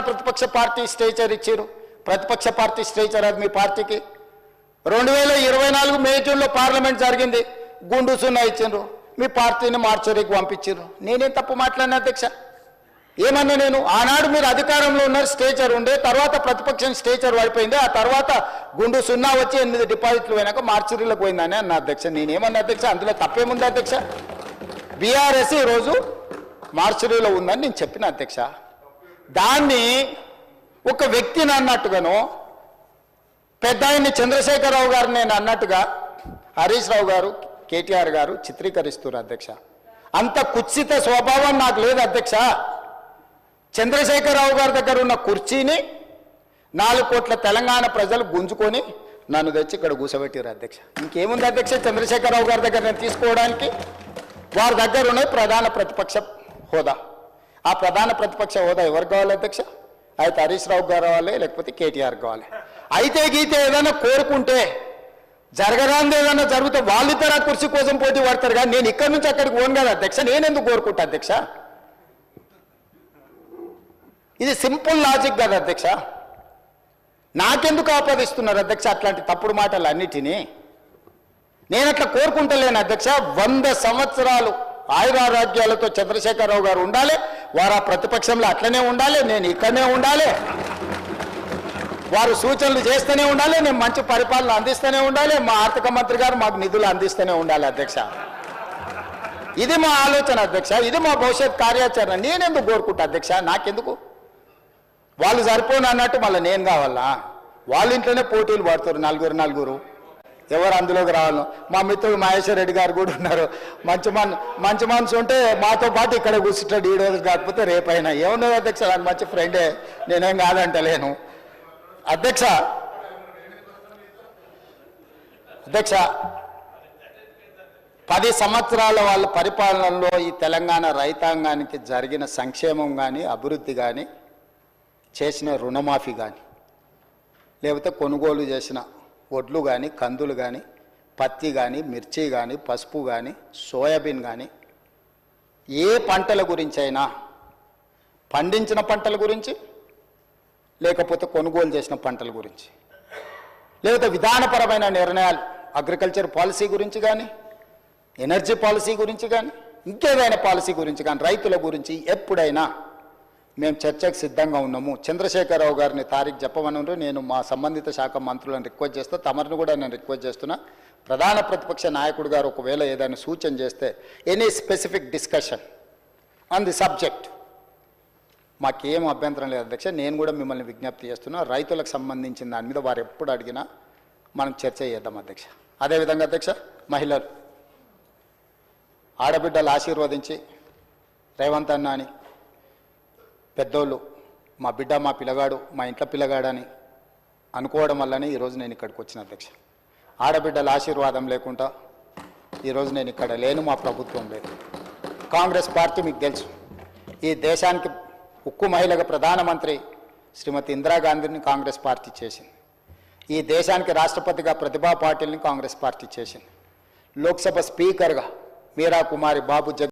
ప్రతిపక్ష party stature ఇచ్చారు, ప్రతిపక్ష పార్టీ స్టేచర్ అది మీ పార్టీకి. 2024 మే జూన్లో పార్లమెంట్ జరిగింది, గుండు సున్నా ఇచ్చిండ్రు, మీ పార్టీని మార్చరీకి పంపించారు. నేనేం తప్పు మాట్లాడిన అధ్యక్ష? ఏమన్నా నేను? ఆనాడు మీరు అధికారంలో ఉన్నారు, స్టేచర్ ఉండే, తర్వాత ప్రతిపక్షం స్టేచర్ పడిపోయింది, ఆ తర్వాత గుండు సున్నా వచ్చి 8 డిపాజిట్లు పోయినాక మార్చరీలకు పోయిందని అన్న అధ్యక్ష. నేనేమన్నా అధ్యక్ష? అందులో తప్పేముంది అధ్యక్ష? బీఆర్ఎస్ ఈరోజు మార్చరీలో ఉందని నేను చెప్పిన అధ్యక్ష. దాన్ని ఒక వ్యక్తిని అన్నట్టుగాను, పెద్ద ఆయన్ని చంద్రశేఖరరావు గారు నేను అన్నట్టుగా హరీష్ రావు గారు, కేటీఆర్ గారు చిత్రీకరిస్తున్నారు అధ్యక్ష. అంత కుత్సిత స్వభావం నాకు లేదు అధ్యక్ష. చంద్రశేఖరరావు గారి దగ్గర ఉన్న కుర్చీని 4 కోట్ల తెలంగాణ ప్రజలు గుంజుకొని నన్ను తెచ్చి ఇక్కడ కూర్చోబెట్టారు అధ్యక్ష. ఇంకేముంది అధ్యక్ష చంద్రశేఖరరావు గారి దగ్గర నేను తీసుకోవడానికి? వారి దగ్గర ఉన్న ప్రధాన ప్రతిపక్ష హోదా. ఆ ప్రధాన ప్రతిపక్ష హోదా ఎవరికి కావాలి అధ్యక్ష? అయితే హరీష్ రావు గారు కావాలి, లేకపోతే కేటీఆర్ కావాలి. అయితే గీతే ఏదైనా కోరుకుంటే జరగరాంది ఏదైనా జరిగితే వాళ్ళిద్దరు ఆ కుర్చీ కోసం పోటీ పడతారు. కానీ నేను ఇక్కడి నుంచి అక్కడికి పోను కదా అధ్యక్ష. నేనెందుకు కోరుకుంటా అధ్యక్ష? ఇది సింపుల్ లాజిక్ కదా అధ్యక్ష. నాకెందుకు ఆపాదిస్తున్నారు అధ్యక్ష అట్లాంటి తప్పుడు మాటలు అన్నిటినీ? నేను అట్లా కోరుకుంటలేను అధ్యక్ష. 100 సంవత్సరాలు ఆయురారోగ్యాలతో చంద్రశేఖరరావు గారు ఉండాలి, వారు ఆ ప్రతిపక్షంలో అట్లనే ఉండాలి, నేను ఇక్కడనే ఉండాలి, వారు సూచనలు చేస్తూనే ఉండాలి, నేను మంచి పరిపాలన అందిస్తూనే ఉండాలి, మా ఆర్థిక మంత్రి గారు మాకు నిధులు అందిస్తూనే ఉండాలి అధ్యక్ష. ఇది మా ఆలోచన అధ్యక్ష, ఇది మా భవిష్యత్ కార్యాచరణ. నేనెందుకు కోరుకుంటా అధ్యక్ష? నాకెందుకు? వాళ్ళు సరిపోను అన్నట్టు మళ్ళీ నేను కావాలా? వాళ్ళ ఇంట్లోనే పోటీలు పడుతారు నలుగురు, ఎవరు అందులోకి రావాలను. మా మిత్రుడు మహేశ్వర్ రెడ్డి గారు కూడా ఉన్నారు. మంచి మనసు ఉంటే మాతో పాటు ఇక్కడ కూర్చుంటాడు, ఈ రోజు కాకపోతే రేపైనా. ఏమున్నది అధ్యక్ష, నాకు మంచి ఫ్రెండే, నేనేం కాదంటలేను అధ్యక్ష. 10 సంవత్సరాల వాళ్ళ పరిపాలనలో ఈ తెలంగాణ రైతాంగానికి జరిగిన సంక్షేమం కానీ, అభివృద్ధి కానీ, చేసిన రుణమాఫీ కానీ, లేకపోతే కొనుగోలు చేసిన వడ్లు కానీ, కందులు కానీ, పత్తి కానీ, మిర్చి కానీ, పసుపు కానీ, సోయాబీన్ కానీ, ఏ పంటల గురించి అయినా, పండించిన పంటల గురించి, లేకపోతే కొనుగోలు చేసిన పంటల గురించి, లేకపోతే విధానపరమైన నిర్ణయాలు అగ్రికల్చర్ పాలసీ గురించి కానీ, ఎనర్జీ పాలసీ గురించి కానీ, ఇంకేదైనా పాలసీ గురించి కానీ, రైతుల గురించి ఎప్పుడైనా మేము చర్చకు సిద్ధంగా ఉన్నాము. చంద్రశేఖరరావు గారిని తారీఖు చెప్పమన్నారు. నేను మా సంబంధిత శాఖ మంత్రులను రిక్వెస్ట్ చేస్తా, తమరిని కూడా నేను రిక్వెస్ట్ చేస్తున్నా. ప్రధాన ప్రతిపక్ష నాయకుడు గారు ఒకవేళ ఏదైనా సూచన చేస్తే, any specific discussion on the subject, మాకేం అభ్యంతరం లేదు అధ్యక్ష. నేను కూడా మిమ్మల్ని విజ్ఞప్తి చేస్తున్నా, రైతులకు సంబంధించిన దాని మీద వారు ఎప్పుడు అడిగినా మనం చర్చ చేద్దాం అధ్యక్ష. అదేవిధంగా అధ్యక్ష, మహిళలు ఆడబిడ్డలు ఆశీర్వదించి రేవంత్ అన్న అని పెద్దోళ్ళు, మా బిడ్డ మా పిల్లగాడు, మా ఇంట్లో పిల్లగాడని అనుకోవడం వల్లనే ఈరోజు నేను ఇక్కడికి వచ్చిన అధ్యక్ష. ఆడబిడ్డల ఆశీర్వాదం లేకుండా ఈరోజు నేను ఇక్కడ లేను, మా ప్రభుత్వం లేదు. కాంగ్రెస్ పార్టీ మీకు తెలుసు, ఈ దేశానికి ఉక్కు మహిళగా ప్రధానమంత్రి శ్రీమతి ఇందిరాగాంధీని కాంగ్రెస్ పార్టీ చేసింది. ఈ దేశానికి రాష్ట్రపతిగా ప్రతిభా పాటిల్ని కాంగ్రెస్ పార్టీ చేసింది. లోక్సభ స్పీకర్గా మీరా కుమారి బాబు